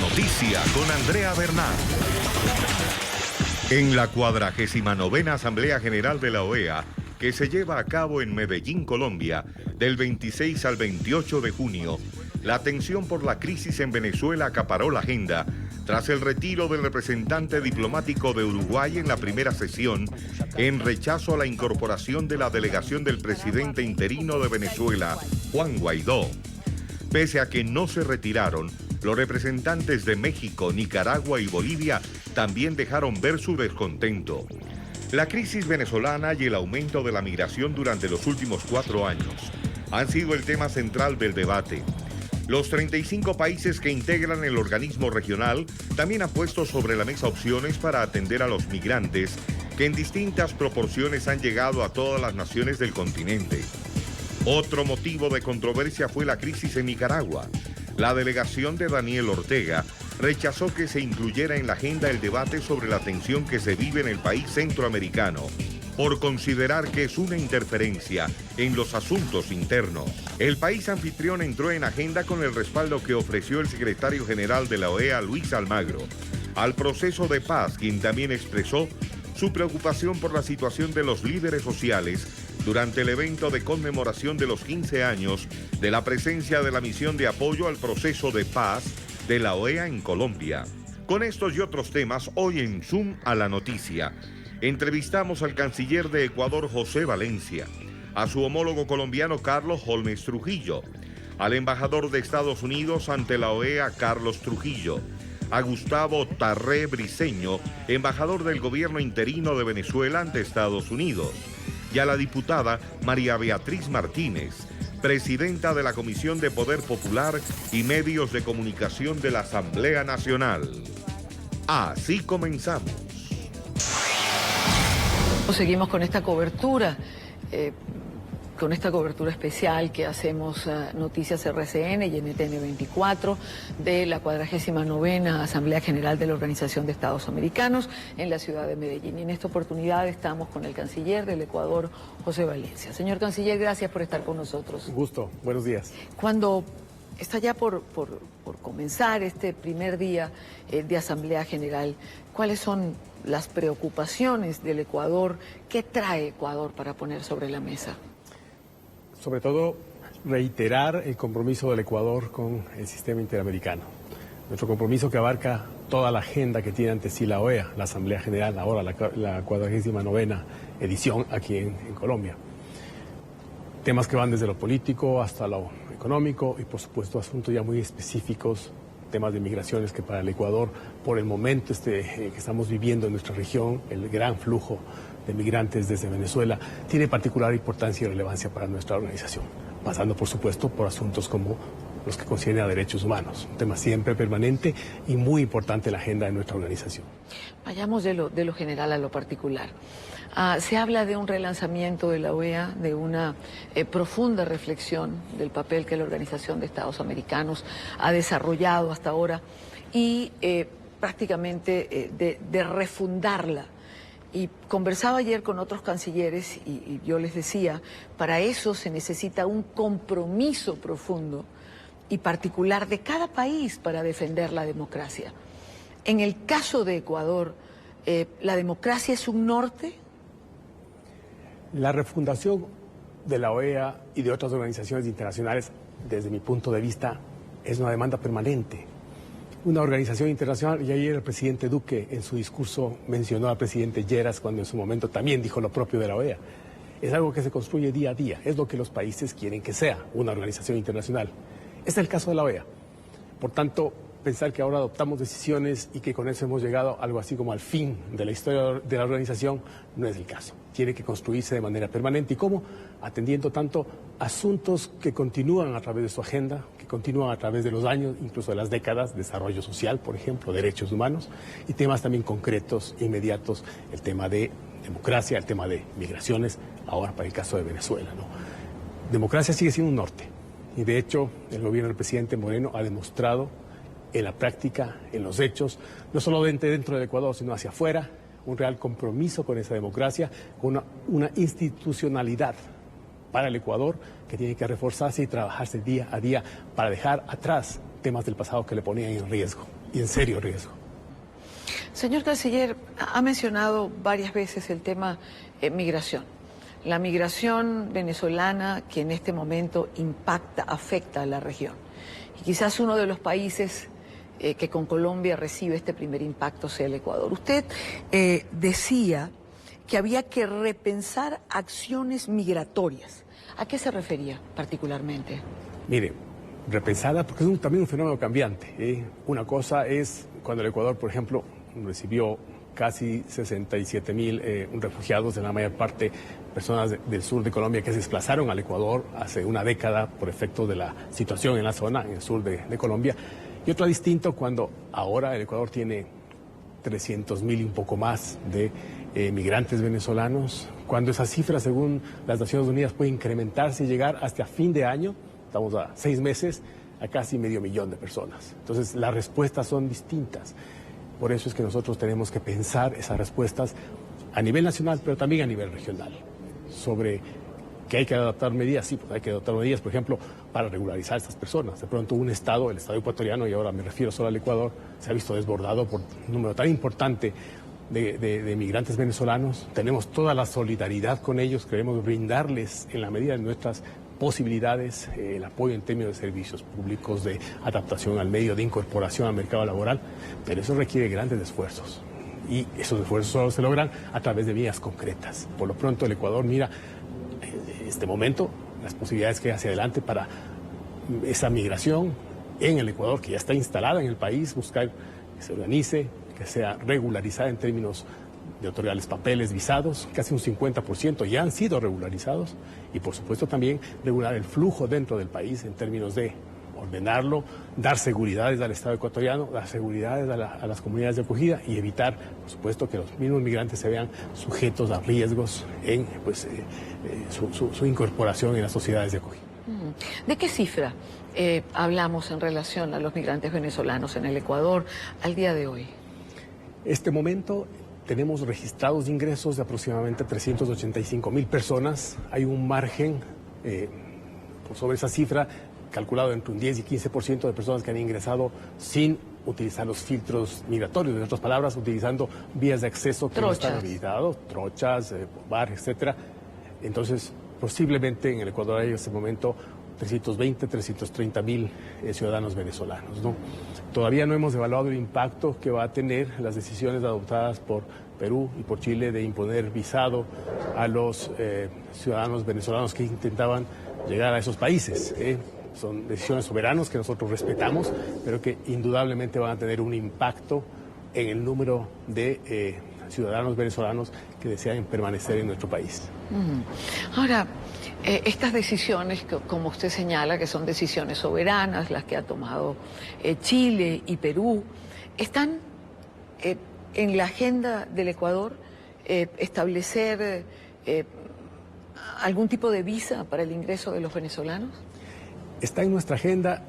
noticia con Andrea Bernal. En la 49ª Asamblea General de la OEA, que se lleva a cabo en Medellín, Colombia, del 26 al 28 de junio, la tensión por la crisis en Venezuela acaparó la agenda tras el retiro del representante diplomático de Uruguay en la primera sesión, en rechazo a la incorporación de la delegación del presidente interino de Venezuela, Juan Guaidó. Pese a que no se retiraron, los representantes de México, Nicaragua y Bolivia también dejaron ver su descontento. La crisis venezolana y el aumento de la migración durante los últimos 4 años han sido el tema central del debate. Los 35 países que integran el organismo regional también han puesto sobre la mesa opciones para atender a los migrantes que en distintas proporciones han llegado a todas las naciones del continente. Otro motivo de controversia fue la crisis en Nicaragua. La delegación de Daniel Ortega rechazó que se incluyera en la agenda el debate sobre la tensión que se vive en el país centroamericano, por considerar que es una interferencia en los asuntos internos. El país anfitrión entró en agenda con el respaldo que ofreció el secretario general de la OEA, Luis Almagro, al proceso de paz, quien también expresó su preocupación por la situación de los líderes sociales durante el evento de conmemoración de los 15 años de la presencia de la misión de apoyo al proceso de paz de la OEA en Colombia. Con estos y otros temas, hoy en Zoom a la noticia, entrevistamos al canciller de Ecuador, José Valencia, a su homólogo colombiano, Carlos Holmes Trujillo, al embajador de Estados Unidos ante la OEA, Carlos Trujillo, a Gustavo Tarré Briceño, embajador del gobierno interino de Venezuela ante Estados Unidos, y a la diputada María Beatriz Martínez, presidenta de la Comisión de Poder Popular y Medios de Comunicación de la Asamblea Nacional. Así comenzamos. Seguimos con esta cobertura especial que hacemos Noticias RCN y NTN 24 de la 49ª Asamblea General de la Organización de Estados Americanos en la ciudad de Medellín. Y en esta oportunidad estamos con el canciller del Ecuador, José Valencia. Señor canciller, gracias por estar con nosotros. Un gusto, buenos días. Cuando está ya por comenzar este primer día de Asamblea General, ¿cuáles son las preocupaciones del Ecuador? ¿Qué trae Ecuador para poner sobre la mesa? Sobre todo, reiterar el compromiso del Ecuador con el sistema interamericano. Nuestro compromiso que abarca toda la agenda que tiene ante sí la OEA, la Asamblea General, ahora la 49ª edición aquí en Colombia. Temas que van desde lo político hasta lo económico y, por supuesto, asuntos ya muy específicos, temas de migraciones que para el Ecuador, por el momento que estamos viviendo en nuestra región, el gran flujo de migrantes desde Venezuela, tiene particular importancia y relevancia para nuestra organización, pasando, por supuesto, por asuntos como los que concierne a derechos humanos, un tema siempre permanente y muy importante en la agenda de nuestra organización. Vayamos de lo general a lo particular. Se habla de un relanzamiento de la OEA, de una profunda reflexión del papel que la Organización de Estados Americanos ha desarrollado hasta ahora y prácticamente de refundarla. Y conversaba ayer con otros cancilleres y yo les decía, para eso se necesita un compromiso profundo y particular de cada país para defender la democracia. En el caso de Ecuador, ¿la democracia es un norte? La refundación de la OEA y de otras organizaciones internacionales, desde mi punto de vista, es una demanda permanente. Una organización internacional, y ayer el presidente Duque en su discurso mencionó al presidente Lleras cuando en su momento también dijo lo propio de la OEA. Es algo que se construye día a día, es lo que los países quieren que sea, una organización internacional. Este es el caso de la OEA. Por tanto, pensar que ahora adoptamos decisiones y que con eso hemos llegado algo así como al fin de la historia de la organización, no es el caso. Tiene que construirse de manera permanente. ¿Y cómo? Atendiendo tanto asuntos que continúan a través de su agenda, que continúan a través de los años, incluso de las décadas, desarrollo social, por ejemplo, derechos humanos, y temas también concretos, inmediatos, el tema de democracia, el tema de migraciones, ahora para el caso de Venezuela, ¿no? Democracia sigue siendo un norte, y de hecho el gobierno del presidente Moreno ha demostrado en la práctica, en los hechos, no solo dentro del Ecuador, sino hacia afuera, un real compromiso con esa democracia, con una institucionalidad para el Ecuador que tiene que reforzarse y trabajarse día a día para dejar atrás temas del pasado que le ponían en riesgo. y en serio riesgo. Señor canciller, ha mencionado varias veces el tema migración. La migración venezolana que en este momento impacta, afecta a la región. Y quizás uno de los países que con Colombia recibe este primer impacto sea el Ecuador. Usted decía que había que repensar acciones migratorias. ¿A qué se refería particularmente? Mire, repensada porque es también un fenómeno cambiante. Una cosa es cuando el Ecuador, por ejemplo, recibió casi 67,000 refugiados, de la mayor parte personas del sur de Colombia que se desplazaron al Ecuador hace una década por efecto de la situación en la zona, en el sur de Colombia. Y otro distinto cuando ahora el Ecuador tiene 300,000 y un poco más de migrantes venezolanos, cuando esa cifra, según las Naciones Unidas, puede incrementarse y llegar hasta fin de año, estamos a 6 meses, a casi 500,000 de personas. Entonces, las respuestas son distintas. Por eso es que nosotros tenemos que pensar esas respuestas a nivel nacional, pero también a nivel regional, sobre que hay que adoptar medidas. Sí, pues hay que adoptar medidas, por ejemplo, para regularizar a estas personas. De pronto un estado, el estado ecuatoriano, y ahora me refiero solo al Ecuador, se ha visto desbordado por un número tan importante de migrantes venezolanos. Tenemos toda la solidaridad con ellos, queremos brindarles en la medida de nuestras posibilidades el apoyo en términos de servicios públicos, de adaptación al medio, de incorporación al mercado laboral, pero eso requiere grandes esfuerzos y esos esfuerzos solo se logran a través de vías concretas. Por lo pronto el Ecuador mira en este momento las posibilidades que hay hacia adelante para esa migración en el Ecuador, que ya está instalada en el país, buscar que se organice, que sea regularizada en términos de otorgarles papeles, visados, casi un 50% ya han sido regularizados, y por supuesto también regular el flujo dentro del país en términos de ordenarlo, dar seguridades al Estado ecuatoriano, dar seguridades a las comunidades de acogida y evitar, por supuesto, que los mismos migrantes se vean sujetos a riesgos en su incorporación en las sociedades de acogida. ¿De qué cifra hablamos en relación a los migrantes venezolanos en el Ecuador al día de hoy? Este momento tenemos registrados ingresos de aproximadamente 385,000 personas. Hay un margen sobre esa cifra calculado entre un 10 y 15% de personas que han ingresado sin utilizar los filtros migratorios, en otras palabras, utilizando vías de acceso que no están habilitados, trochas, bar, etcétera. Entonces, posiblemente en el Ecuador hay en este momento 320, 330,000 ciudadanos venezolanos, ¿no? Todavía no hemos evaluado el impacto que va a tener las decisiones adoptadas por Perú y por Chile de imponer visado a los ciudadanos venezolanos que intentaban llegar a esos países. Son decisiones soberanas que nosotros respetamos, pero que indudablemente van a tener un impacto en el número de ciudadanos venezolanos que desean permanecer en nuestro país. Ahora, estas decisiones, como usted señala, que son decisiones soberanas, las que ha tomado Chile y Perú, ¿están en la agenda del Ecuador establecer algún tipo de visa para el ingreso de los venezolanos? Está en nuestra agenda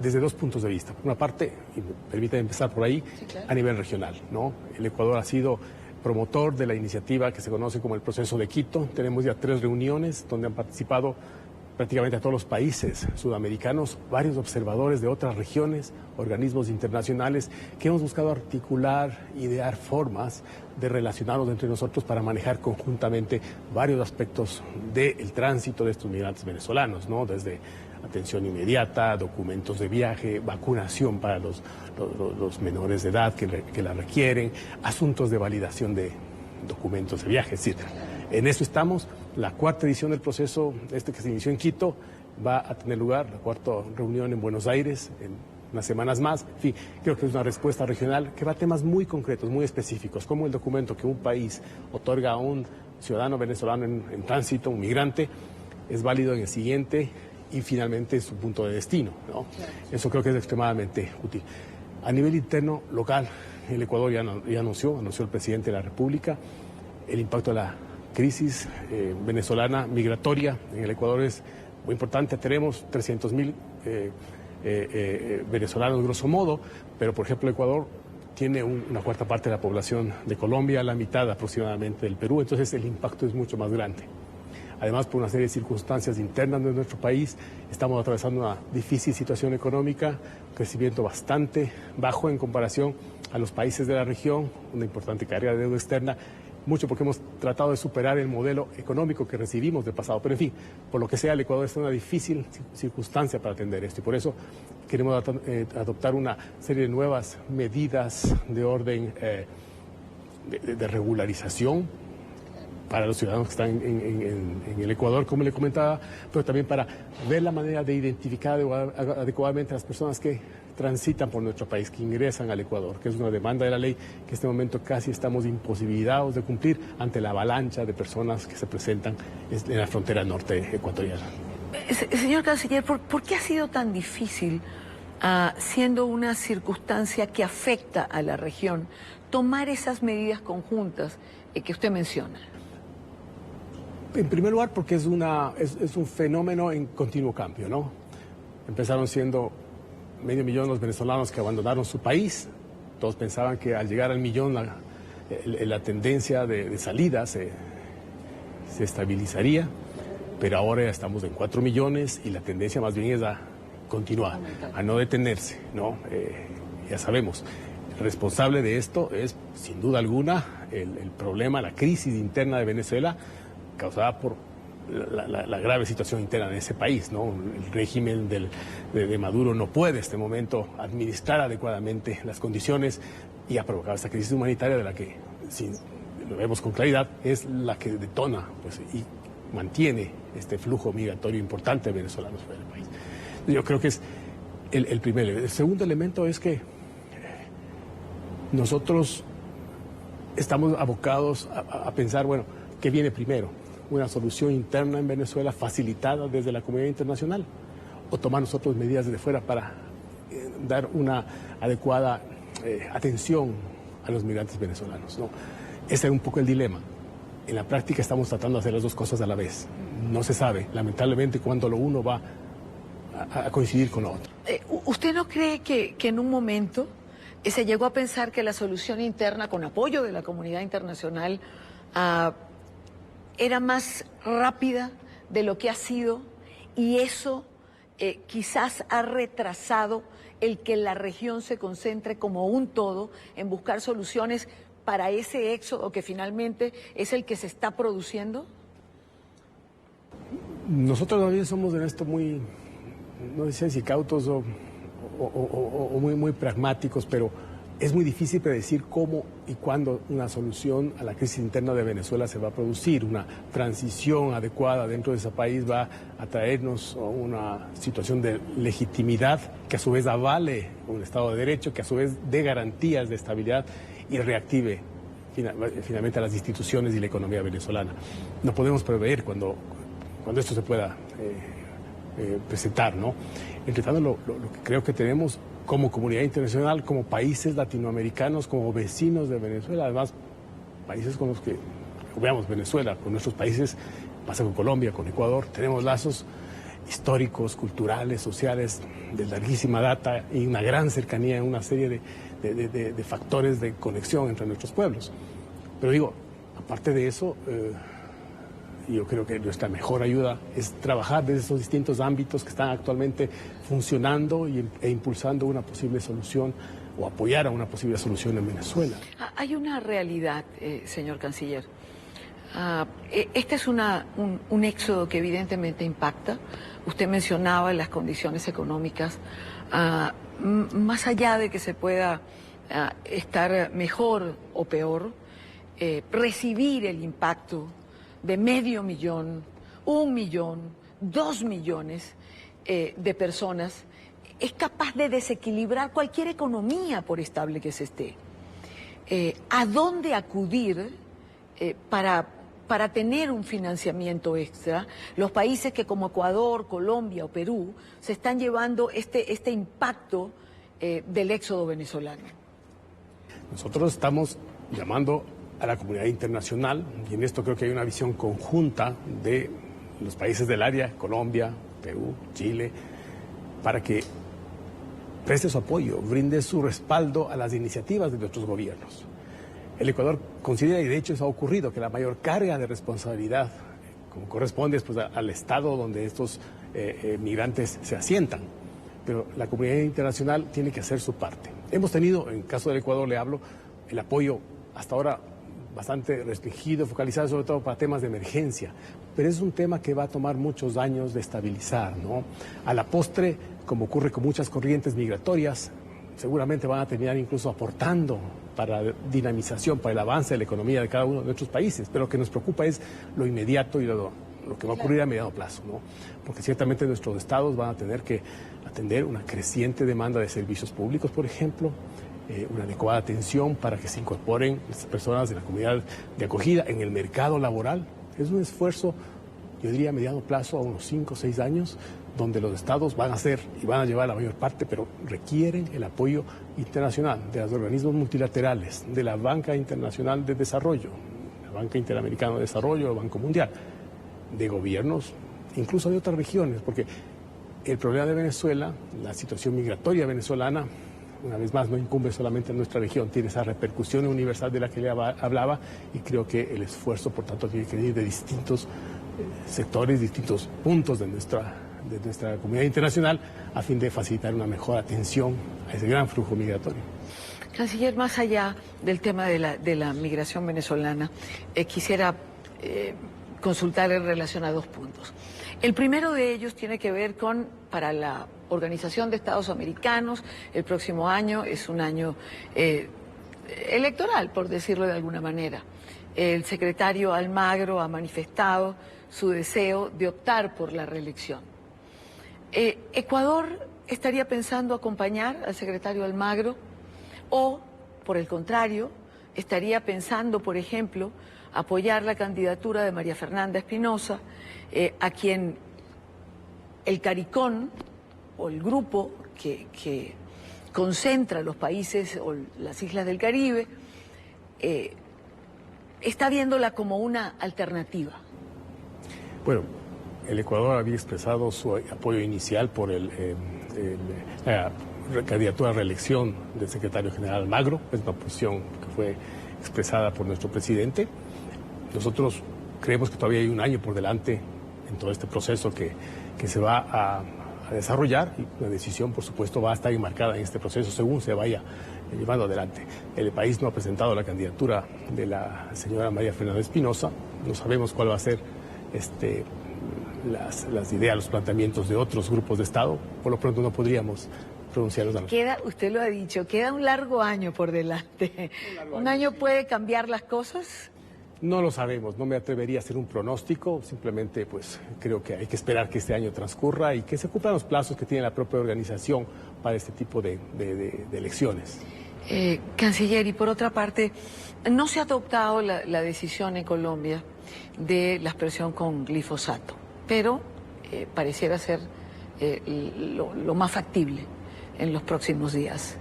desde dos puntos de vista. Por una parte, y me permite empezar por ahí, sí, claro, a nivel regional, ¿no? El Ecuador ha sido promotor de la iniciativa que se conoce como el Proceso de Quito. Tenemos ya 3 reuniones donde han participado prácticamente a todos los países sudamericanos, varios observadores de otras regiones, organismos internacionales, que hemos buscado articular, idear formas de relacionarnos entre nosotros para manejar conjuntamente varios aspectos del tránsito de estos migrantes venezolanos, ¿no? Desde atención inmediata, documentos de viaje, vacunación para los menores de edad que la requieren, asuntos de validación de documentos de viaje, etc. En eso estamos. La 4ª edición del proceso que se inició en Quito va a tener lugar, la 4ª reunión en Buenos Aires, en unas semanas más. En fin, creo que es una respuesta regional que va a temas muy concretos, muy específicos, como el documento que un país otorga a un ciudadano venezolano en tránsito, un migrante, es válido en el siguiente y finalmente su punto de destino, ¿no? Eso creo que es extremadamente útil. A nivel interno, local, el Ecuador ya anunció el presidente de la República, el impacto de la crisis venezolana migratoria en el Ecuador es muy importante. Tenemos 300,000 venezolanos grosso modo, pero por ejemplo el Ecuador tiene una 4ª parte de la población de Colombia, la mitad aproximadamente del Perú, entonces el impacto es mucho más grande. Además, por una serie de circunstancias internas de nuestro país, estamos atravesando una difícil situación económica, crecimiento bastante bajo en comparación a los países de la región, una importante carga de deuda externa, mucho porque hemos tratado de superar el modelo económico que recibimos del pasado. Pero en fin, por lo que sea, el Ecuador está en una difícil circunstancia para atender esto y por eso queremos adoptar una serie de nuevas medidas de orden de regularización para los ciudadanos que están en el Ecuador, como le comentaba, pero también para ver la manera de identificar adecuadamente a las personas que transitan por nuestro país, que ingresan al Ecuador, que es una demanda de la ley que en este momento casi estamos imposibilitados de cumplir ante la avalancha de personas que se presentan en la frontera norte ecuatoriana. Señor Canciller, ¿por qué ha sido tan difícil, siendo una circunstancia que afecta a la región, tomar esas medidas conjuntas que usted menciona? En primer lugar, porque es un fenómeno en continuo cambio, ¿no? Empezaron siendo 500,000 los venezolanos que abandonaron su país. Todos pensaban que al llegar al 1,000,000 la tendencia de salida se estabilizaría, pero ahora ya estamos en 4 millones y la tendencia más bien es a continuar, a no detenerse, ¿no? Ya sabemos, el responsable de esto es, sin duda alguna, el problema, la crisis interna de Venezuela, causada por la grave situación interna de ese país, ¿no? El régimen de Maduro no puede en este momento administrar adecuadamente las condiciones y ha provocado esta crisis humanitaria de la que, si lo vemos con claridad, es la que detona pues, y mantiene este flujo migratorio importante de venezolanos fuera del país. Yo creo que es el primer elemento. El segundo elemento es que nosotros estamos abocados a pensar, bueno, ¿qué viene primero? ¿Una solución interna en Venezuela facilitada desde la comunidad internacional? ¿O tomar nosotros medidas desde fuera para dar una adecuada atención a los migrantes venezolanos, ¿no? Ese es un poco el dilema. En la práctica estamos tratando de hacer las dos cosas a la vez. No se sabe, lamentablemente, cuándo lo uno va a coincidir con lo otro. ¿Usted no cree que en un momento se llegó a pensar que la solución interna, con apoyo de la comunidad internacional, era más rápida de lo que ha sido y eso quizás ha retrasado el que la región se concentre como un todo en buscar soluciones para ese éxodo que finalmente es el que se está produciendo? Nosotros todavía somos en esto muy, no sé si cautos o muy pragmáticos, pero es muy difícil predecir cómo y cuándo una solución a la crisis interna de Venezuela se va a producir. Una transición adecuada dentro de ese país va a traernos a una situación de legitimidad que a su vez avale un Estado de Derecho, que a su vez dé garantías de estabilidad y reactive finalmente a las instituciones y la economía venezolana. No podemos prever cuando esto se pueda presentar, ¿no? Entre tanto, lo que creo que tenemos como comunidad internacional, como países latinoamericanos, como vecinos de Venezuela, además países con los que, veamos Venezuela, con nuestros países, pasa con Colombia, con Ecuador, tenemos lazos históricos, culturales, sociales, de larguísima data y una gran cercanía en una serie de factores de conexión entre nuestros pueblos. Pero digo, aparte de eso, yo creo que nuestra mejor ayuda es trabajar desde esos distintos ámbitos que están actualmente funcionando e impulsando una posible solución o apoyar a una posible solución en Venezuela. Hay una realidad, señor Canciller. Este es un éxodo que evidentemente impacta. Usted mencionaba las condiciones económicas. Más allá de que se pueda estar mejor o peor, recibir el impacto de 500,000, 1,000,000, 2 millones de personas, es capaz de desequilibrar cualquier economía, por estable que se esté. ¿A dónde acudir para tener un financiamiento extra? Los países que como Ecuador, Colombia o Perú se están llevando este impacto del éxodo venezolano. Nosotros estamos llamando a la comunidad internacional, y en esto creo que hay una visión conjunta de los países del área, Colombia, Perú, Chile, para que preste su apoyo, brinde su respaldo a las iniciativas de nuestros gobiernos. El Ecuador considera, y de hecho eso ha ocurrido, que la mayor carga de responsabilidad como corresponde pues, al estado donde estos migrantes se asientan. Pero la comunidad internacional tiene que hacer su parte. Hemos tenido, en el caso del Ecuador le hablo, el apoyo hasta ahora bastante restringido, focalizado sobre todo para temas de emergencia, pero es un tema que va a tomar muchos años de estabilizar, ¿no? A la postre, como ocurre con muchas corrientes migratorias, seguramente van a terminar incluso aportando para la dinamización, para el avance de la economía de cada uno de nuestros países, pero lo que nos preocupa es lo inmediato y lo que va a ocurrir a mediano plazo, ¿no? Porque ciertamente nuestros estados van a tener que atender una creciente demanda de servicios públicos, por ejemplo, una adecuada atención para que se incorporen las personas de la comunidad de acogida en el mercado laboral. Es un esfuerzo, yo diría a mediano plazo, a unos 5 o 6 años, donde los estados van a hacer y van a llevar la mayor parte, pero requieren el apoyo internacional de los organismos multilaterales, de la Banca Internacional de Desarrollo, la Banca Interamericana de Desarrollo, el Banco Mundial, de gobiernos, incluso de otras regiones, porque el problema de Venezuela, la situación migratoria venezolana, una vez más, no incumbe solamente a nuestra región, tiene esa repercusión universal de la que le hablaba y creo que el esfuerzo, por tanto, tiene que venir de distintos sectores, distintos puntos de nuestra comunidad internacional a fin de facilitar una mejor atención a ese gran flujo migratorio. Canciller, más allá del tema de la migración venezolana, quisiera consultar en relación a 2 puntos. El primero de ellos tiene que ver con, para la Organización de Estados Americanos, el próximo año es un año electoral, por decirlo de alguna manera. El secretario Almagro ha manifestado su deseo de optar por la reelección. ¿Ecuador estaría pensando acompañar al secretario Almagro o, por el contrario, estaría pensando, por ejemplo, apoyar la candidatura de María Fernanda Espinosa, a quien el CARICOM o el grupo que concentra los países o las islas del Caribe está viéndola como una alternativa? Bueno, el Ecuador había expresado su apoyo inicial por la candidatura a reelección del secretario general Almagro. Es una posición que fue expresada por nuestro presidente. Nosotros creemos que todavía hay un año por delante en todo este proceso que se va a desarrollar y la decisión, por supuesto, va a estar enmarcada en este proceso según se vaya llevando adelante. El país no ha presentado la candidatura de la señora María Fernanda Espinosa. No sabemos cuál va a ser las ideas, los planteamientos de otros grupos de Estado. Por lo pronto no podríamos pronunciarnos. Usted lo ha dicho, queda un largo año por delante. ¿Un año puede cambiar las cosas? No lo sabemos, no me atrevería a hacer un pronóstico, simplemente pues creo que hay que esperar que este año transcurra y que se cumplan los plazos que tiene la propia organización para este tipo de elecciones. Canciller, y por otra parte, no se ha adoptado la decisión en Colombia de la aspersión con glifosato, pero pareciera ser lo más factible en los próximos días.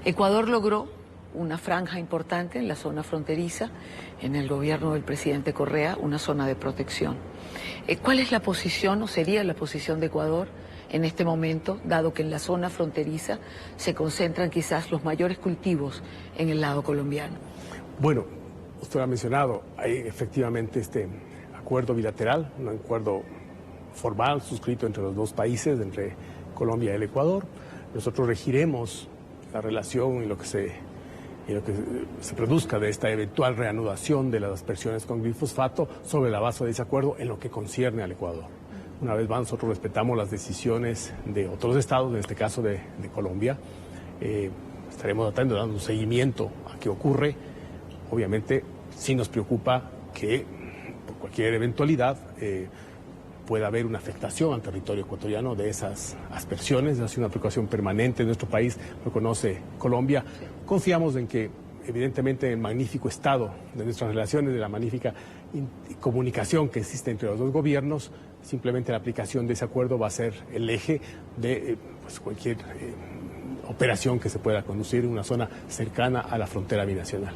Ecuador logró una franja importante en la zona fronteriza, en el gobierno del presidente Correa, una zona de protección. ¿Cuál es la posición o sería la posición de Ecuador en este momento, dado que en la zona fronteriza se concentran quizás los mayores cultivos en el lado colombiano? Bueno, usted lo ha mencionado, hay efectivamente este acuerdo bilateral, un acuerdo formal suscrito entre los 2 países, entre Colombia y el Ecuador. Nosotros regiremos la relación y lo que se produzca de esta eventual reanudación de las aspersiones con glifosato sobre la base de ese acuerdo en lo que concierne al Ecuador. Una vez más, nosotros respetamos las decisiones de otros estados, en este caso de Colombia. Estaremos dando un seguimiento a qué ocurre. Obviamente, sí nos preocupa que por cualquier eventualidad pueda haber una afectación al territorio ecuatoriano de esas aspersiones. Ha sido una preocupación permanente en nuestro país, lo conoce Colombia. Confiamos en que, evidentemente, el magnífico estado de nuestras relaciones, de la magnífica comunicación que existe entre los 2 gobiernos, simplemente la aplicación de ese acuerdo va a ser el eje de cualquier operación que se pueda conducir en una zona cercana a la frontera binacional.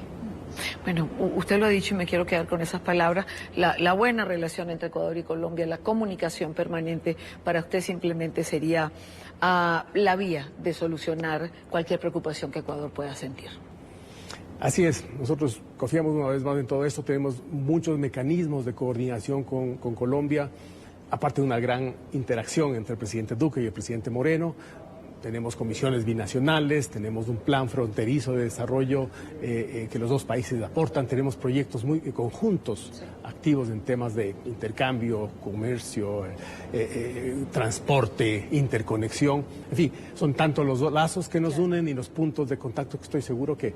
Bueno, usted lo ha dicho y me quiero quedar con esas palabras, la buena relación entre Ecuador y Colombia, la comunicación permanente, para usted simplemente sería la vía de solucionar cualquier preocupación que Ecuador pueda sentir. Así es, nosotros confiamos una vez más en todo esto, tenemos muchos mecanismos de coordinación con Colombia, aparte de una gran interacción entre el presidente Duque y el presidente Moreno. Tenemos comisiones binacionales, tenemos un plan fronterizo de desarrollo que los dos países aportan, tenemos proyectos muy conjuntos, activos en temas de intercambio, comercio, transporte, interconexión. En fin, son tanto los lazos que nos unen y los puntos de contacto que estoy seguro que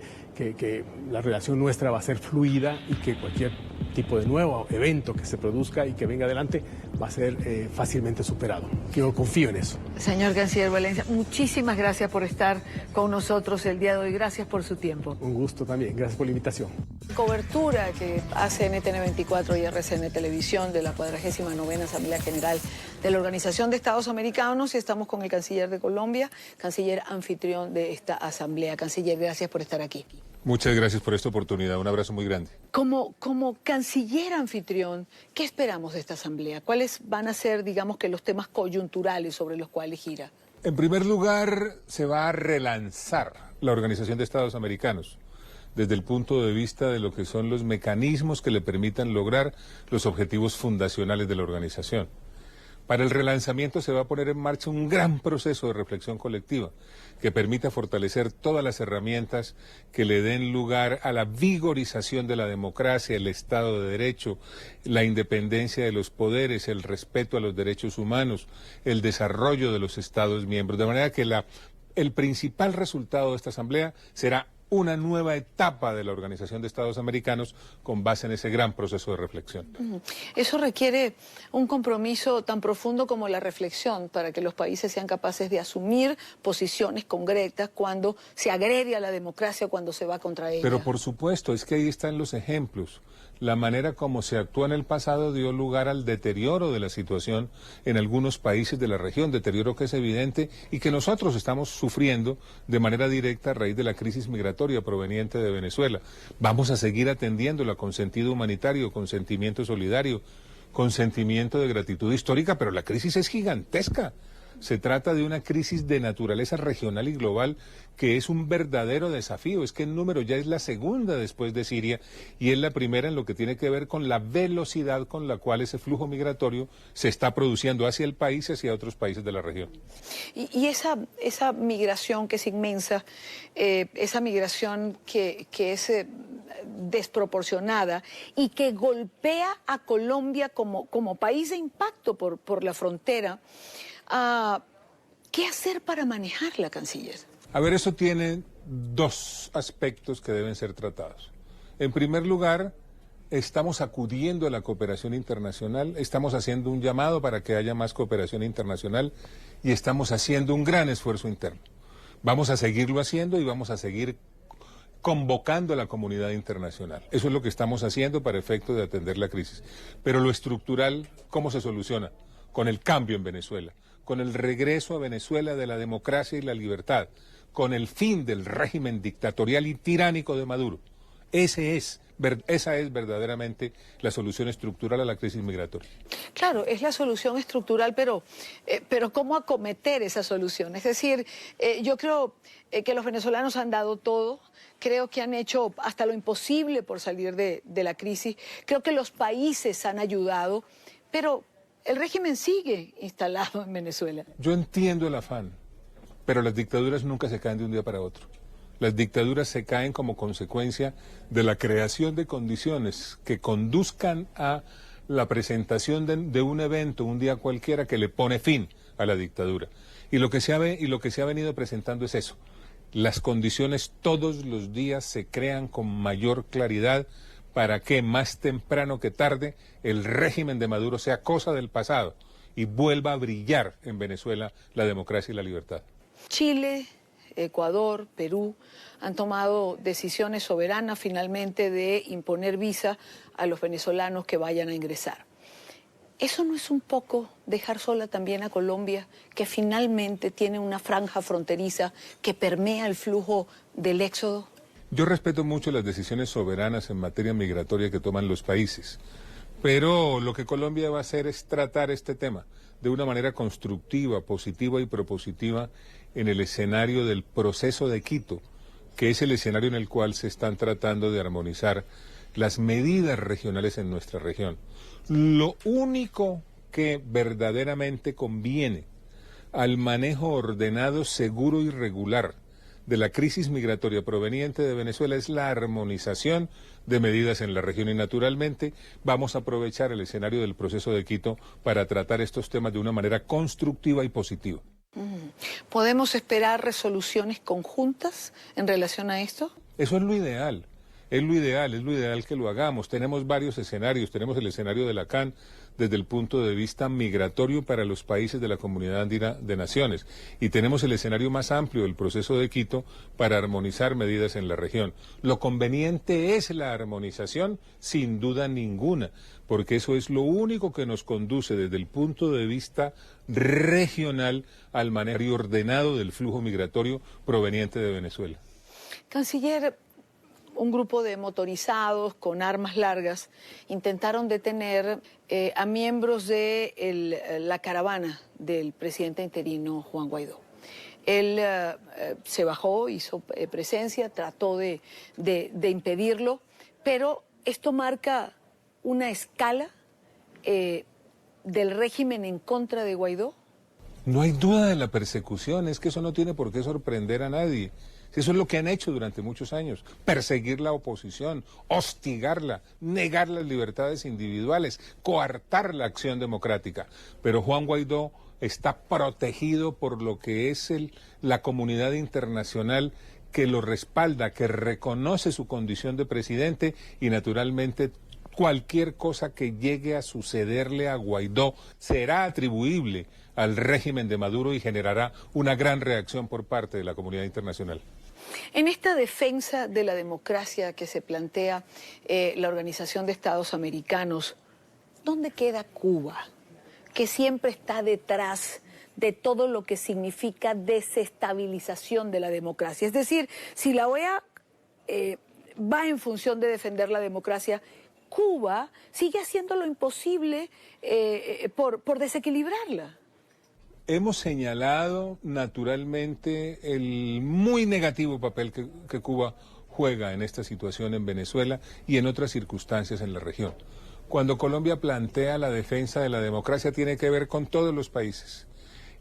la relación nuestra va a ser fluida y que cualquier tipo de nuevo evento que se produzca y que venga adelante va a ser fácilmente superado. Yo confío en eso. Señor Canciller Valencia, muchísimas gracias por estar con nosotros el día de hoy. Gracias por su tiempo. Un gusto también. Gracias por la invitación. Cobertura que hace NTN 24 y RCN Televisión de la 49ª Asamblea General de la Organización de Estados Americanos, y estamos con el canciller de Colombia, canciller anfitrión de esta asamblea. Canciller, gracias por estar aquí. Muchas gracias por esta oportunidad, un abrazo muy grande. Como canciller anfitrión, ¿qué esperamos de esta asamblea? ¿Cuáles van a ser, digamos, que los temas coyunturales sobre los cuales gira? En primer lugar, se va a relanzar la Organización de Estados Americanos desde el punto de vista de lo que son los mecanismos que le permitan lograr los objetivos fundacionales de la organización. Para el relanzamiento se va a poner en marcha un gran proceso de reflexión colectiva que permita fortalecer todas las herramientas que le den lugar a la vigorización de la democracia, el Estado de Derecho, la independencia de los poderes, el respeto a los derechos humanos, el desarrollo de los Estados miembros. De manera que el principal resultado de esta asamblea será una nueva etapa de la Organización de Estados Americanos con base en ese gran proceso de reflexión. Eso requiere un compromiso tan profundo como la reflexión para que los países sean capaces de asumir posiciones concretas cuando se agrede a la democracia, cuando se va contra ella. Pero por supuesto, es que ahí están los ejemplos. La manera como se actuó en el pasado dio lugar al deterioro de la situación en algunos países de la región, deterioro que es evidente y que nosotros estamos sufriendo de manera directa a raíz de la crisis migratoria proveniente de Venezuela. Vamos a seguir atendiéndola con sentido humanitario, con sentimiento solidario, con sentimiento de gratitud histórica, pero la crisis es gigantesca. Se trata de una crisis de naturaleza regional y global que es un verdadero desafío. Es que el número ya es la segunda después de Siria y es la primera en lo que tiene que ver con la velocidad con la cual ese flujo migratorio se está produciendo hacia el país y hacia otros países de la región. Y esa migración que es inmensa, esa migración que es desproporcionada y que golpea a Colombia como país de impacto por la frontera, ¿qué hacer para manejarla, canciller? A ver, eso tiene dos aspectos que deben ser tratados. En primer lugar, estamos acudiendo a la cooperación internacional, estamos haciendo un llamado para que haya más cooperación internacional y estamos haciendo un gran esfuerzo interno. Vamos a seguirlo haciendo y vamos a seguir convocando a la comunidad internacional. Eso es lo que estamos haciendo para efecto de atender la crisis. Pero lo estructural, ¿cómo se soluciona? Con el cambio en Venezuela, con el regreso a Venezuela de la democracia y la libertad, con el fin del régimen dictatorial y tiránico de Maduro. Esa es verdaderamente la solución estructural a la crisis migratoria. Claro, es la solución estructural, pero ¿cómo acometer esa solución? Es decir, yo creo que los venezolanos han dado todo, creo que han hecho hasta lo imposible por salir de la crisis, creo que los países han ayudado, pero el régimen sigue instalado en Venezuela. Yo entiendo el afán, pero las dictaduras nunca se caen de un día para otro. Las dictaduras se caen como consecuencia de la creación de condiciones que conduzcan a la presentación de un evento, un día cualquiera, que le pone fin a la dictadura. Y lo que se ha venido presentando es eso. Las condiciones todos los días se crean con mayor claridad para que más temprano que tarde el régimen de Maduro sea cosa del pasado y vuelva a brillar en Venezuela la democracia y la libertad. Chile, Ecuador, Perú han tomado decisiones soberanas finalmente de imponer visa a los venezolanos que vayan a ingresar. ¿Eso no es un poco dejar sola también a Colombia, que finalmente tiene una franja fronteriza que permea el flujo del éxodo? Yo respeto mucho las decisiones soberanas en materia migratoria que toman los países, pero lo que Colombia va a hacer es tratar este tema de una manera constructiva, positiva y propositiva en el escenario del proceso de Quito, que es el escenario en el cual se están tratando de armonizar las medidas regionales en nuestra región. Lo único que verdaderamente conviene al manejo ordenado, seguro y regular de la crisis migratoria proveniente de Venezuela es la armonización de medidas en la región y naturalmente vamos a aprovechar el escenario del proceso de Quito para tratar estos temas de una manera constructiva y positiva. ¿Podemos esperar resoluciones conjuntas en relación a esto? Eso es lo ideal. Es lo ideal que lo hagamos. Tenemos varios escenarios, tenemos el escenario de la CAN desde el punto de vista migratorio para los países de la Comunidad Andina de Naciones y tenemos el escenario más amplio del proceso de Quito para armonizar medidas en la región. Lo conveniente es la armonización, sin duda ninguna, porque eso es lo único que nos conduce desde el punto de vista regional al manejo ordenado del flujo migratorio proveniente de Venezuela. Canciller, un grupo de motorizados con armas largas intentaron detener a miembros de la caravana del presidente interino Juan Guaidó. Él se bajó, hizo presencia, trató de impedirlo, pero esto marca una escala del régimen en contra de Guaidó. No hay duda de la persecución, es que eso no tiene por qué sorprender a nadie. Eso es lo que han hecho durante muchos años, perseguir la oposición, hostigarla, negar las libertades individuales, coartar la acción democrática. Pero Juan Guaidó está protegido por lo que es la comunidad internacional que lo respalda, que reconoce su condición de presidente y naturalmente cualquier cosa que llegue a sucederle a Guaidó será atribuible al régimen de Maduro y generará una gran reacción por parte de la comunidad internacional. En esta defensa de la democracia que se plantea la Organización de Estados Americanos, ¿dónde queda Cuba? Que siempre está detrás de todo lo que significa desestabilización de la democracia. Es decir, si la OEA va en función de defender la democracia, Cuba sigue haciendo lo imposible por desequilibrarla. Hemos señalado naturalmente el muy negativo papel que Cuba juega en esta situación en Venezuela y en otras circunstancias en la región. Cuando Colombia plantea la defensa de la democracia tiene que ver con todos los países,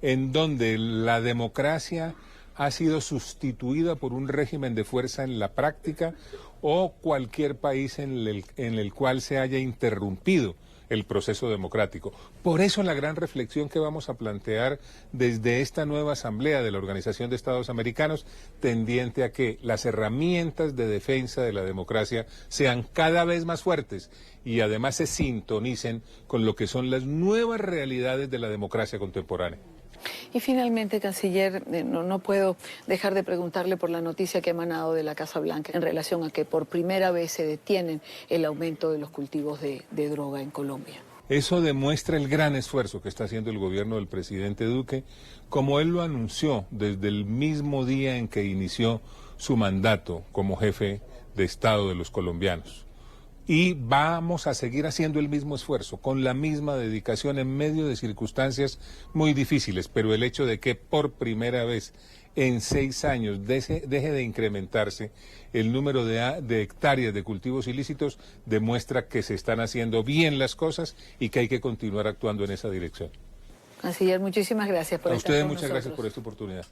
en donde la democracia ha sido sustituida por un régimen de fuerza en la práctica o cualquier país en el cual se haya interrumpido el proceso democrático. Por eso la gran reflexión que vamos a plantear desde esta nueva asamblea de la Organización de Estados Americanos, tendiente a que las herramientas de defensa de la democracia sean cada vez más fuertes y además se sintonicen con lo que son las nuevas realidades de la democracia contemporánea. Y finalmente, canciller, no puedo dejar de preguntarle por la noticia que ha emanado de la Casa Blanca en relación a que por primera vez se detienen el aumento de los cultivos de droga en Colombia. Eso demuestra el gran esfuerzo que está haciendo el gobierno del presidente Duque, como él lo anunció desde el mismo día en que inició su mandato como jefe de Estado de los colombianos. Y vamos a seguir haciendo el mismo esfuerzo, con la misma dedicación en medio de circunstancias muy difíciles, pero el hecho de que por primera vez en 6 años deje de incrementarse el número de hectáreas de cultivos ilícitos demuestra que se están haciendo bien las cosas y que hay que continuar actuando en esa dirección. Canciller, muchísimas gracias por estar con nosotros. A ustedes muchas gracias por esta oportunidad.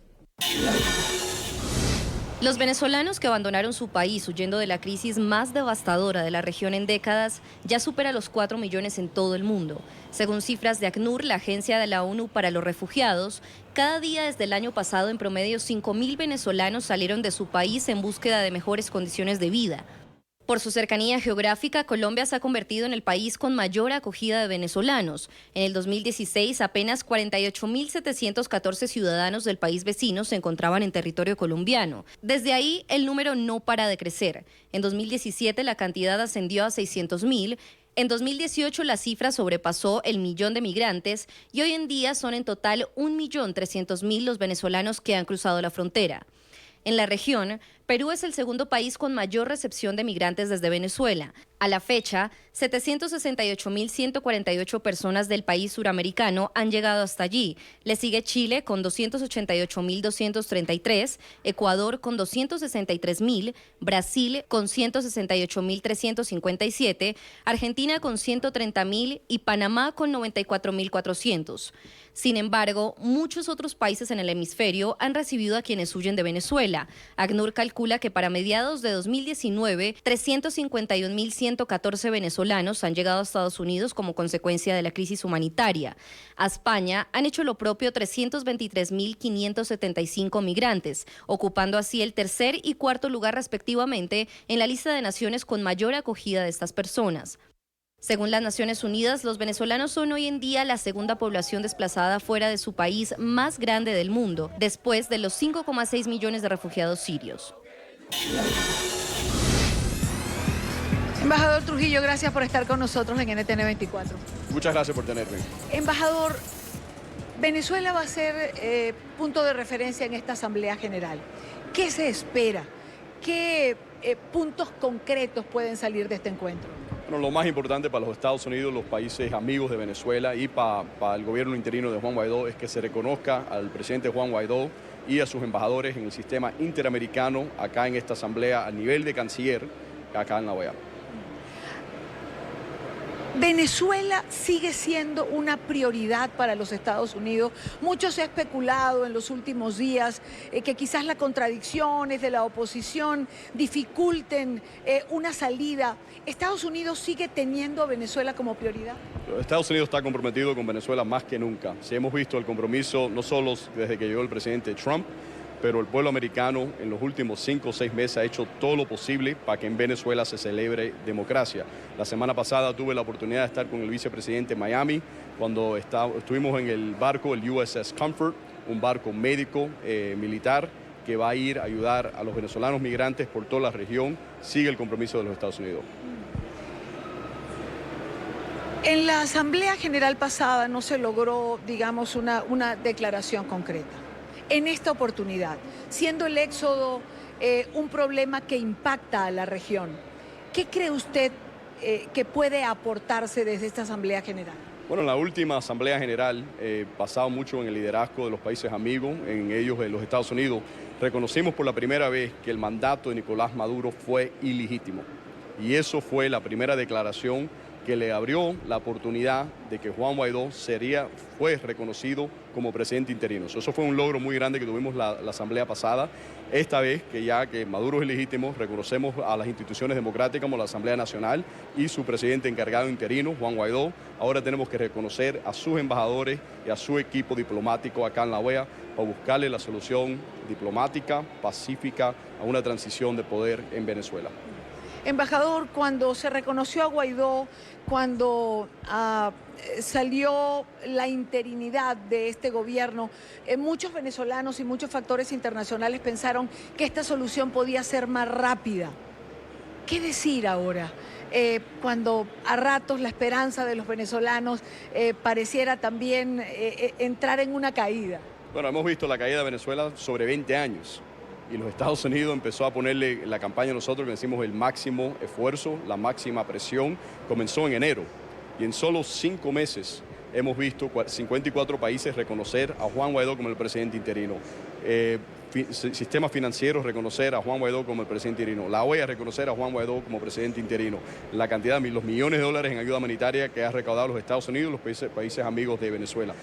Los venezolanos que abandonaron su país huyendo de la crisis más devastadora de la región en décadas ya supera los 4 millones en todo el mundo. Según cifras de ACNUR, la Agencia de la ONU para los Refugiados, cada día desde el año pasado en promedio 5.000 venezolanos salieron de su país en búsqueda de mejores condiciones de vida. Por su cercanía geográfica, Colombia se ha convertido en el país con mayor acogida de venezolanos. En el 2016, apenas 48.714 ciudadanos del país vecino se encontraban en territorio colombiano. Desde ahí, el número no para de crecer. En 2017, la cantidad ascendió a 600.000. En 2018, la cifra sobrepasó el 1.000.000 de migrantes y hoy en día son en total 1.300.000 los venezolanos que han cruzado la frontera. En la región, Perú es el segundo país con mayor recepción de migrantes desde Venezuela. A la fecha, 768.148 personas del país suramericano han llegado hasta allí. Le sigue Chile con 288.233, Ecuador con 263.000, Brasil con 168.357, Argentina con 130.000 y Panamá con 94.400. Sin embargo, muchos otros países en el hemisferio han recibido a quienes huyen de Venezuela. ACNUR calcula que para mediados de 2019, 351.114 venezolanos han llegado a Estados Unidos como consecuencia de la crisis humanitaria. A España han hecho lo propio 323.575 migrantes, ocupando así el tercer y cuarto lugar respectivamente en la lista de naciones con mayor acogida de estas personas. Según las Naciones Unidas, los venezolanos son hoy en día la segunda población desplazada fuera de su país más grande del mundo, después de los 5,6 millones de refugiados sirios. Embajador Trujillo, gracias por estar con nosotros en NTN 24. Muchas gracias por tenerme. Embajador, Venezuela va a ser punto de referencia en esta Asamblea General. ¿Qué se espera? ¿Qué puntos concretos pueden salir de este encuentro? Bueno, lo más importante para los Estados Unidos, los países amigos de Venezuela y para el gobierno interino de Juan Guaidó es que se reconozca al presidente Juan Guaidó y a sus embajadores en el sistema interamericano acá en esta asamblea a nivel de canciller acá en la OEA. Venezuela sigue siendo una prioridad para los Estados Unidos. Mucho se ha especulado en los últimos días que quizás las contradicciones de la oposición dificulten una salida. ¿Estados Unidos sigue teniendo a Venezuela como prioridad? Estados Unidos está comprometido con Venezuela más que nunca. Si hemos visto el compromiso no solo desde que llegó el presidente Trump, pero el pueblo americano en los últimos 5 o 6 meses ha hecho todo lo posible para que en Venezuela se celebre democracia. La semana pasada tuve la oportunidad de estar con el vicepresidente en Miami, cuando estuvimos en el barco, el USS Comfort, un barco médico militar que va a ir a ayudar a los venezolanos migrantes por toda la región. Sigue el compromiso de los Estados Unidos. En la Asamblea General pasada no se logró, digamos, una declaración concreta. En esta oportunidad, siendo el éxodo un problema que impacta a la región, ¿qué cree usted que puede aportarse desde esta Asamblea General? Bueno, en la última Asamblea General, basado mucho en el liderazgo de los países amigos, en ellos de los Estados Unidos, reconocimos por la primera vez que el mandato de Nicolás Maduro fue ilegítimo. Y eso fue la primera declaración que le abrió la oportunidad de que Juan Guaidó fue reconocido como presidente interino. Eso fue un logro muy grande que tuvimos la asamblea pasada. Esta vez, que Maduro es ilegítimo, reconocemos a las instituciones democráticas como la Asamblea Nacional y su presidente encargado interino, Juan Guaidó. Ahora tenemos que reconocer a sus embajadores y a su equipo diplomático acá en la OEA para buscarle la solución diplomática, pacífica, a una transición de poder en Venezuela. Embajador, cuando se reconoció a Guaidó, cuando salió la interinidad de este gobierno, muchos venezolanos y muchos factores internacionales pensaron que esta solución podía ser más rápida. ¿Qué decir ahora? Cuando a ratos la esperanza de los venezolanos pareciera también entrar en una caída. Bueno, hemos visto la caída de Venezuela sobre 20 años. Y los Estados Unidos empezó a ponerle la campaña a nosotros, que decimos el máximo esfuerzo, la máxima presión, comenzó en enero. Y en solo 5 meses hemos visto 54 países reconocer a Juan Guaidó como el presidente interino. Sistemas financieros reconocer a Juan Guaidó como el presidente interino. La OEA reconocer a Juan Guaidó como presidente interino. La cantidad de los millones de dólares en ayuda humanitaria que ha recaudado los Estados Unidos y los países amigos de Venezuela.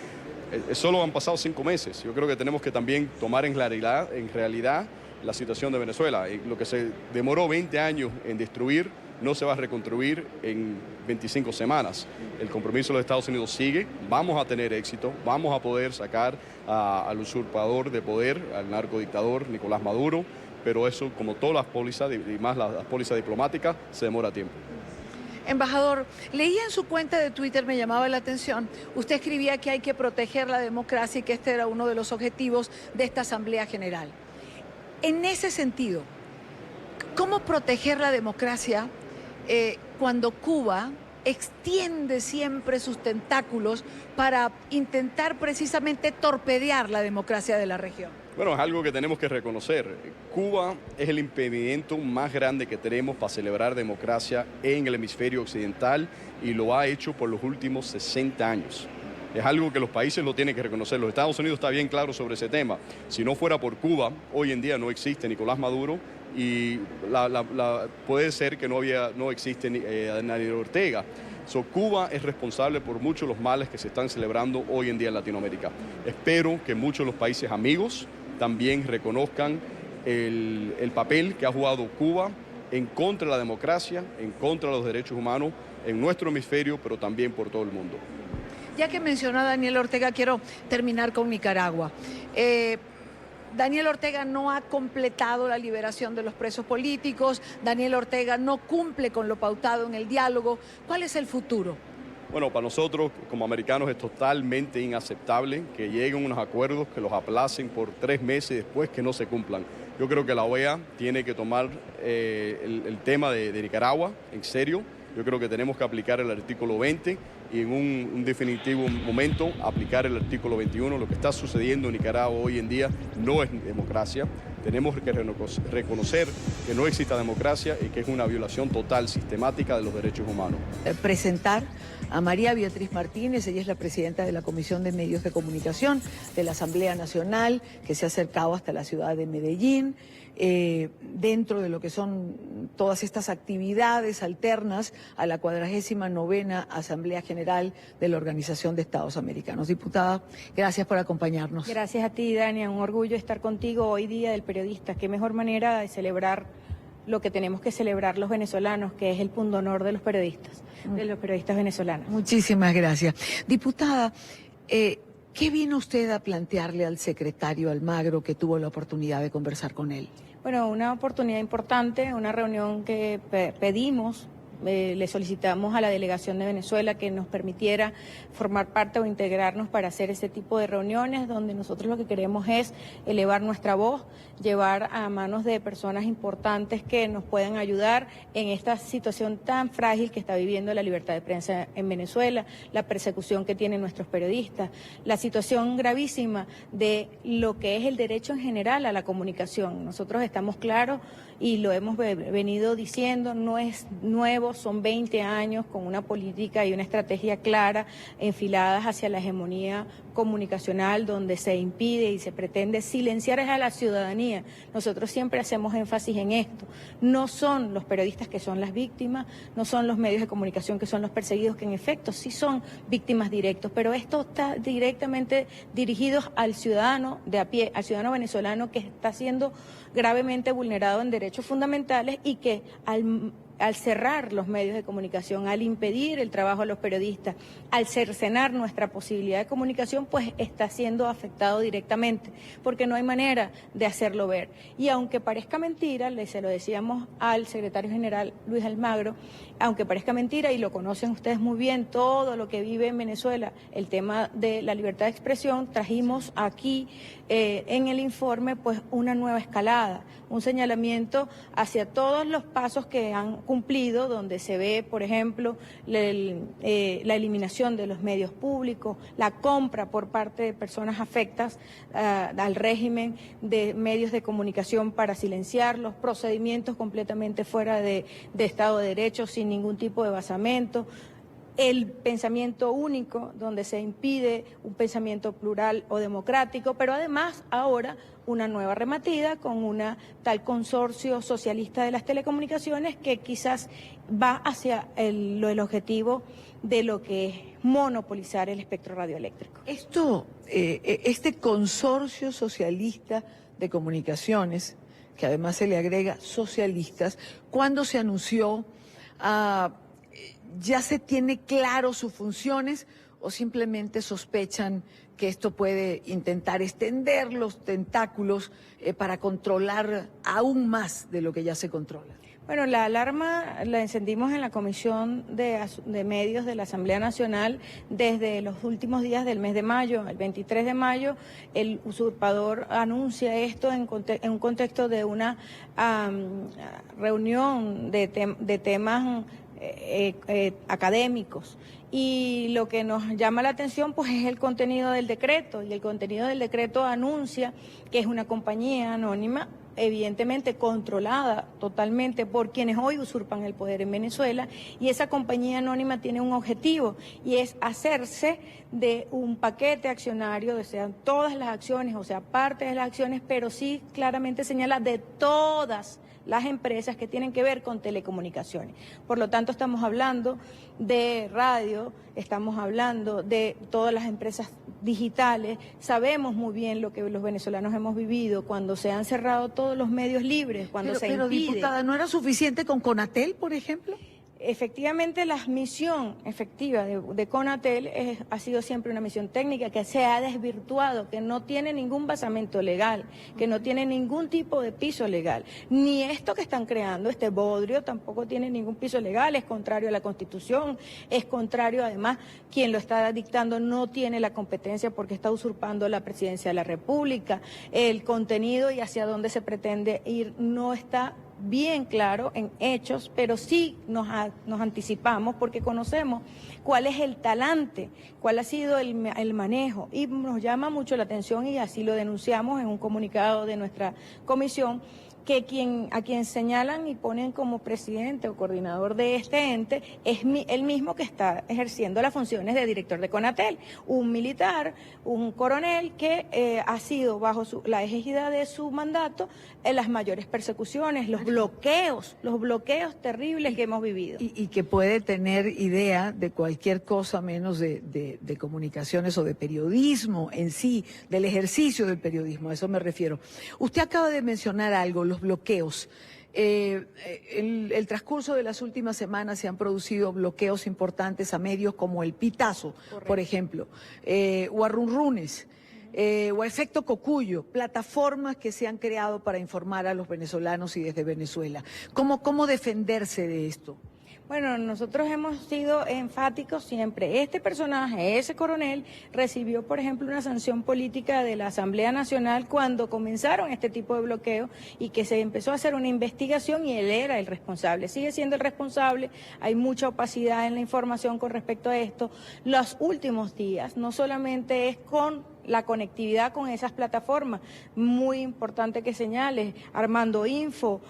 Solo han pasado 5 meses. Yo creo que tenemos que también tomar en realidad la situación de Venezuela. Lo que se demoró 20 años en destruir no se va a reconstruir en 25 semanas. El compromiso de los Estados Unidos sigue, vamos a tener éxito, vamos a poder sacar al usurpador de poder, al narcodictador Nicolás Maduro, pero eso, como todas las pólizas y más las pólizas diplomáticas, se demora tiempo. Embajador, leía en su cuenta de Twitter, me llamaba la atención, usted escribía que hay que proteger la democracia y que este era uno de los objetivos de esta Asamblea General. En ese sentido, ¿cómo proteger la democracia cuando Cuba extiende siempre sus tentáculos para intentar precisamente torpedear la democracia de la región? Bueno, es algo que tenemos que reconocer. Cuba es el impedimento más grande que tenemos para celebrar democracia en el hemisferio occidental y lo ha hecho por los últimos 60 años. Es algo que los países lo tienen que reconocer. Los Estados Unidos está bien claro sobre ese tema. Si no fuera por Cuba, hoy en día no existe Nicolás Maduro y puede ser que no existe Daniel Ortega. Cuba es responsable por muchos de los males que se están celebrando hoy en día en Latinoamérica. Espero que muchos de los países amigos también reconozcan el papel que ha jugado Cuba en contra de la democracia, en contra de los derechos humanos en nuestro hemisferio, pero también por todo el mundo. Ya que mencionó a Daniel Ortega, quiero terminar con Nicaragua. Daniel Ortega no ha completado la liberación de los presos políticos, Daniel Ortega no cumple con lo pautado en el diálogo. ¿Cuál es el futuro? Bueno, para nosotros como americanos es totalmente inaceptable que lleguen unos acuerdos, que los aplacen por 3 meses y después que no se cumplan. Yo creo que la OEA tiene que tomar el tema de Nicaragua en serio. Yo creo que tenemos que aplicar el artículo 20 y en un definitivo momento aplicar el artículo 21. Lo que está sucediendo en Nicaragua hoy en día no es democracia. Tenemos que reconocer que no existe democracia y que es una violación total, sistemática de los derechos humanos. Presentar a María Beatriz Martínez, ella es la presidenta de la Comisión de Medios de Comunicación de la Asamblea Nacional, que se ha acercado hasta la ciudad de Medellín, dentro de lo que son todas estas actividades alternas a la 49ª Asamblea General de la Organización de Estados Americanos. Diputada, gracias por acompañarnos. Gracias a ti, Dania, un orgullo estar contigo hoy día del periodista. Qué mejor manera de celebrar lo que tenemos que celebrar los venezolanos, que es el pundonor de los periodistas venezolanos. Muchísimas gracias. Diputada, ¿qué vino usted a plantearle al secretario Almagro que tuvo la oportunidad de conversar con él? Bueno, una oportunidad importante, una reunión que pedimos. Le solicitamos a la delegación de Venezuela que nos permitiera formar parte o integrarnos para hacer ese tipo de reuniones donde nosotros lo que queremos es elevar nuestra voz, llevar a manos de personas importantes que nos puedan ayudar en esta situación tan frágil que está viviendo la libertad de prensa en Venezuela, la persecución que tienen nuestros periodistas, la situación gravísima de lo que es el derecho en general a la comunicación. Nosotros estamos claros y lo hemos venido diciendo, no es nuevo, son 20 años con una política y una estrategia clara enfiladas hacia la hegemonía comunicacional donde se impide y se pretende silenciar a la ciudadanía. Nosotros siempre hacemos énfasis en esto. No son los periodistas que son las víctimas, no son los medios de comunicación que son los perseguidos, que en efecto sí son víctimas directos, pero esto está directamente dirigido al ciudadano de a pie, al ciudadano venezolano que está siendo gravemente vulnerado en derechos fundamentales y que al cerrar los medios de comunicación, al impedir el trabajo a los periodistas, al cercenar nuestra posibilidad de comunicación, pues está siendo afectado directamente, porque no hay manera de hacerlo ver. Y aunque parezca mentira, se lo decíamos al secretario general Luis Almagro, aunque parezca mentira, y lo conocen ustedes muy bien, todo lo que vive en Venezuela, el tema de la libertad de expresión, trajimos aquí en el informe pues una nueva escalada, un señalamiento hacia todos los pasos que han cumplido, donde se ve, por ejemplo, la eliminación de los medios públicos, la compra por parte de personas afectas al régimen de medios de comunicación para silenciarlos, procedimientos completamente fuera de Estado de Derecho, sin ningún tipo de basamento, el pensamiento único, donde se impide un pensamiento plural o democrático, pero además ahora una nueva rematida con una tal consorcio socialista de las telecomunicaciones que quizás va hacia el objetivo de lo que es monopolizar el espectro radioeléctrico. Este consorcio socialista de comunicaciones, que además se le agrega socialistas, ¿cuándo se anunció? ¿Ya se tiene claro sus funciones o simplemente sospechan que esto puede intentar extender los tentáculos para controlar aún más de lo que ya se controla? Bueno, la alarma la encendimos en la Comisión de Medios de la Asamblea Nacional desde los últimos días del mes de mayo. El 23 de mayo el usurpador anuncia esto en un contexto de una reunión de temas académicos. Y lo que nos llama la atención pues es el contenido del decreto, y el contenido del decreto anuncia que es una compañía anónima, evidentemente controlada totalmente por quienes hoy usurpan el poder en Venezuela, y esa compañía anónima tiene un objetivo, y es hacerse de un paquete accionario, sean todas las acciones, o sea, parte de las acciones, pero sí claramente señala de todas las empresas que tienen que ver con telecomunicaciones. Por lo tanto, estamos hablando de radio, estamos hablando de todas las empresas digitales. Sabemos muy bien lo que los venezolanos hemos vivido cuando se han cerrado todos los medios libres, cuando se impide. Diputada, ¿no era suficiente con Conatel, por ejemplo? Efectivamente, la misión efectiva de Conatel ha sido siempre una misión técnica que se ha desvirtuado, que no tiene ningún basamento legal, que no tiene ningún tipo de piso legal. Ni esto que están creando, este bodrio, tampoco tiene ningún piso legal, es contrario a la Constitución, es contrario, además, quien lo está dictando no tiene la competencia porque está usurpando la presidencia de la República. El contenido y hacia dónde se pretende ir no está bien claro en hechos, pero sí nos anticipamos porque conocemos cuál es el talante, cuál ha sido el manejo, y nos llama mucho la atención, y así lo denunciamos en un comunicado de nuestra comisión, que a quien señalan y ponen como presidente o coordinador de este ente es el mismo que está ejerciendo las funciones de director de Conatel, un militar, un coronel que ha sido bajo la égida de su mandato en las mayores persecuciones, los bloqueos terribles que hemos vivido. Y que puede tener idea de cualquier cosa menos de comunicaciones o de periodismo en sí, del ejercicio del periodismo, a eso me refiero. Usted acaba de mencionar algo, los bloqueos. El transcurso de las últimas semanas se han producido bloqueos importantes a medios como el Pitazo, correcto, por ejemplo, o a Runrunes, o a Efecto Cocuyo, plataformas que se han creado para informar a los venezolanos y desde Venezuela. ¿Cómo defenderse de esto? Bueno, nosotros hemos sido enfáticos siempre. Este personaje, ese coronel, recibió, por ejemplo, una sanción política de la Asamblea Nacional cuando comenzaron este tipo de bloqueo, y que se empezó a hacer una investigación y él era el responsable. Sigue siendo el responsable, hay mucha opacidad en la información con respecto a esto. Los últimos días, no solamente es con la conectividad con esas plataformas, muy importante que señales, Armando Info,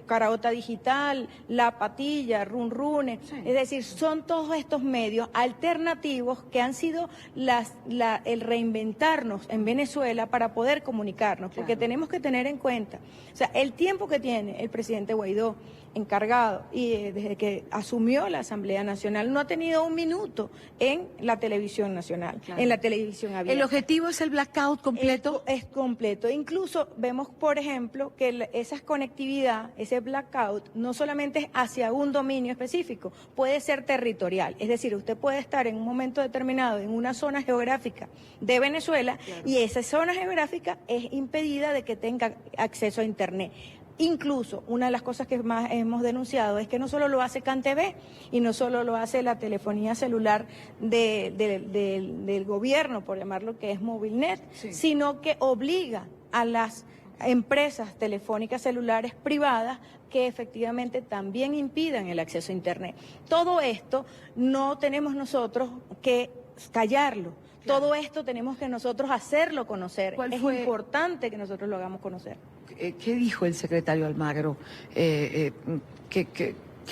Caraota Digital, La Patilla, Runrunes, sí. Es decir, son todos estos medios alternativos que han sido el reinventarnos en Venezuela para poder comunicarnos, porque claro, tenemos que tener en cuenta, o sea, el tiempo que tiene el presidente Guaidó encargado y desde que asumió la Asamblea Nacional no ha tenido un minuto en la televisión nacional, claro, en la televisión abierta. ¿El objetivo es el blackout completo? Es completo. Incluso vemos, por ejemplo, que esa conectividad, ese blackout, no solamente es hacia un dominio específico, puede ser territorial. Es decir, usted puede estar en un momento determinado en una zona geográfica de Venezuela, claro, y esa zona geográfica es impedida de que tenga acceso a Internet. Incluso, una de las cosas que más hemos denunciado es que no solo lo hace CanTV y no solo lo hace la telefonía celular del gobierno, por llamarlo, que es Movilnet, sí, sino que obliga a las empresas telefónicas celulares privadas que efectivamente también impidan el acceso a Internet. Todo esto no tenemos nosotros que callarlo. Claro. Todo esto tenemos que nosotros hacerlo conocer. Es importante que nosotros lo hagamos conocer. ¿Qué dijo el secretario Almagro que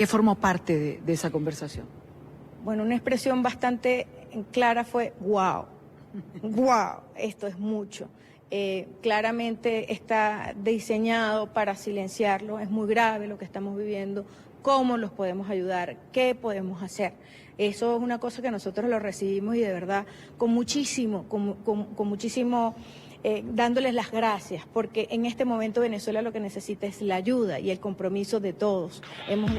formó parte de esa conversación? Bueno, una expresión bastante clara fue wow, wow, esto es mucho. Claramente está diseñado para silenciarlo, es muy grave lo que estamos viviendo, cómo los podemos ayudar, qué podemos hacer. Eso es una cosa que nosotros lo recibimos y de verdad con muchísimo, dándoles las gracias, porque en este momento Venezuela lo que necesita es la ayuda y el compromiso de todos. Hemos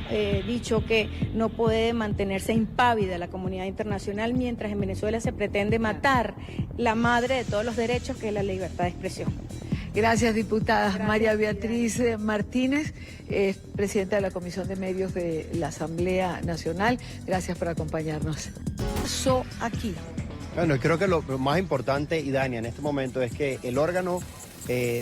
dicho que no puede mantenerse impávida la comunidad internacional mientras en Venezuela se pretende matar la madre de todos los derechos, que es la libertad de expresión. Gracias, diputada. Gracias, María Beatriz Martínez, presidenta de la Comisión de Medios de la Asamblea Nacional. Gracias por acompañarnos. Pasó aquí. Bueno, creo que lo más importante, Idania, en este momento es que el órgano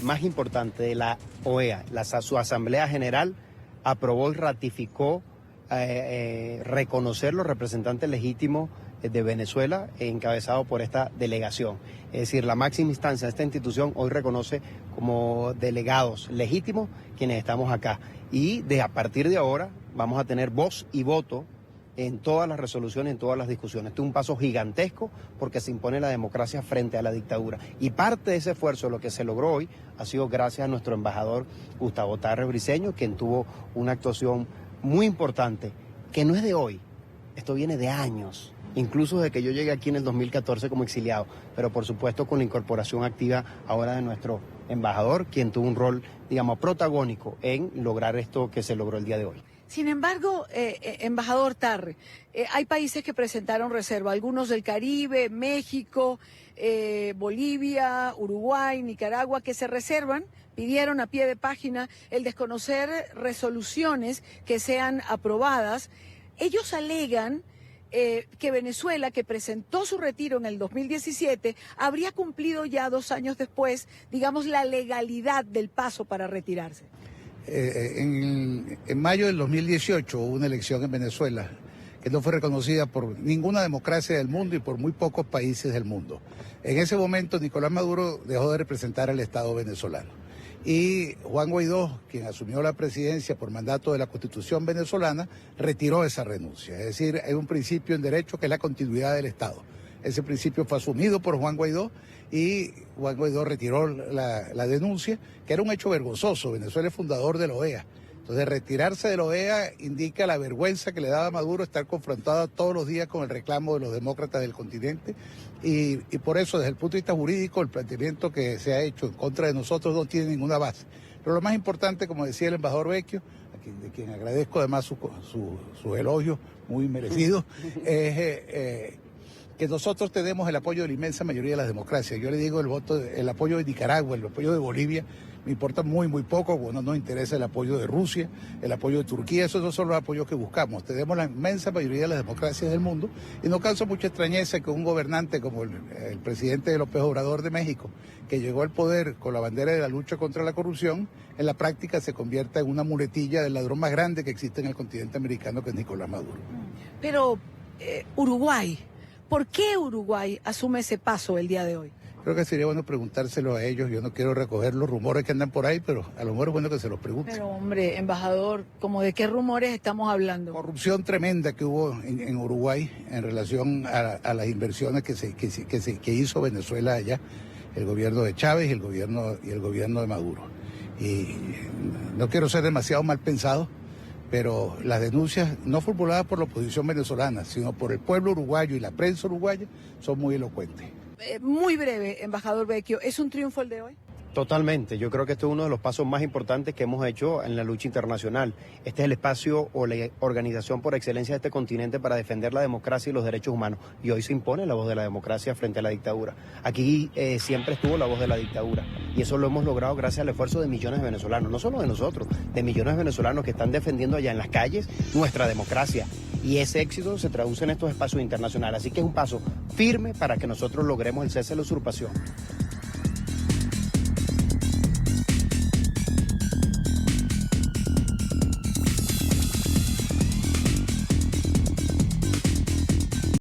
más importante de la OEA, su Asamblea General, aprobó y ratificó reconocer los representantes legítimos de Venezuela encabezado por esta delegación. Es decir, la máxima instancia de esta institución hoy reconoce como delegados legítimos quienes estamos acá. Y a partir de ahora vamos a tener voz y voto en todas las resoluciones, en todas las discusiones. Este es un paso gigantesco porque se impone la democracia frente a la dictadura. Y parte de ese esfuerzo, lo que se logró hoy, ha sido gracias a nuestro embajador Gustavo Tarre Briceño, quien tuvo una actuación muy importante, que no es de hoy, esto viene de años, incluso desde que yo llegué aquí en el 2014 como exiliado, pero por supuesto con la incorporación activa ahora de nuestro embajador, quien tuvo un rol, digamos, protagónico en lograr esto que se logró el día de hoy. Sin embargo, embajador Tarre, hay países que presentaron reserva, algunos del Caribe, México, Bolivia, Uruguay, Nicaragua, que se reservan, pidieron a pie de página el desconocer resoluciones que sean aprobadas. Ellos alegan que Venezuela, que presentó su retiro en el 2017, habría cumplido ya 2 años después, digamos, la legalidad del paso para retirarse. En mayo del 2018 hubo una elección en Venezuela que no fue reconocida por ninguna democracia del mundo y por muy pocos países del mundo. En ese momento Nicolás Maduro dejó de representar al Estado venezolano y Juan Guaidó, quien asumió la presidencia por mandato de la Constitución venezolana, retiró esa renuncia. Es decir, hay un principio en derecho que es la continuidad del Estado. Ese principio fue asumido por Juan Guaidó y Juan Guaidó retiró la denuncia, que era un hecho vergonzoso. Venezuela es fundador de la OEA. Entonces, retirarse de la OEA indica la vergüenza que le daba a Maduro estar confrontado todos los días con el reclamo de los demócratas del continente. Y por eso, desde el punto de vista jurídico, el planteamiento que se ha hecho en contra de nosotros no tiene ninguna base. Pero lo más importante, como decía el embajador Vecchio, de quien agradezco además su elogio muy merecido, es que nosotros tenemos el apoyo de la inmensa mayoría de las democracias. Yo le digo el apoyo de Nicaragua, el apoyo de Bolivia, me importa muy poco, bueno, nos interesa el apoyo de Rusia, el apoyo de Turquía, esos no son los apoyos que buscamos. Tenemos la inmensa mayoría de las democracias del mundo y nos causa mucha extrañeza que un gobernante como el presidente López Obrador de México, que llegó al poder con la bandera de la lucha contra la corrupción, en la práctica se convierta en una muletilla del ladrón más grande que existe en el continente americano, que es Nicolás Maduro. Pero Uruguay, ¿por qué Uruguay asume ese paso el día de hoy? Creo que sería bueno preguntárselo a ellos. Yo no quiero recoger los rumores que andan por ahí, pero a lo mejor es bueno que se los pregunten. Pero hombre, embajador, ¿cómo de qué rumores estamos hablando? Corrupción tremenda que hubo en Uruguay en relación a las inversiones que hizo Venezuela allá, el gobierno de Chávez y el gobierno de Maduro. Y no quiero ser demasiado mal pensado, pero las denuncias no formuladas por la oposición venezolana, sino por el pueblo uruguayo y la prensa uruguaya, son muy elocuentes. Muy breve, embajador Vecchio, ¿es un triunfo el de hoy? Totalmente, yo creo que este es uno de los pasos más importantes que hemos hecho en la lucha internacional. Este es el espacio o la organización por excelencia de este continente para defender la democracia y los derechos humanos. Y hoy se impone la voz de la democracia frente a la dictadura. Aquí siempre estuvo la voz de la dictadura. Y eso lo hemos logrado gracias al esfuerzo de millones de venezolanos, no solo de nosotros, de millones de venezolanos que están defendiendo allá en las calles nuestra democracia. Y ese éxito se traduce en estos espacios internacionales. Así que es un paso firme para que nosotros logremos el cese de la usurpación.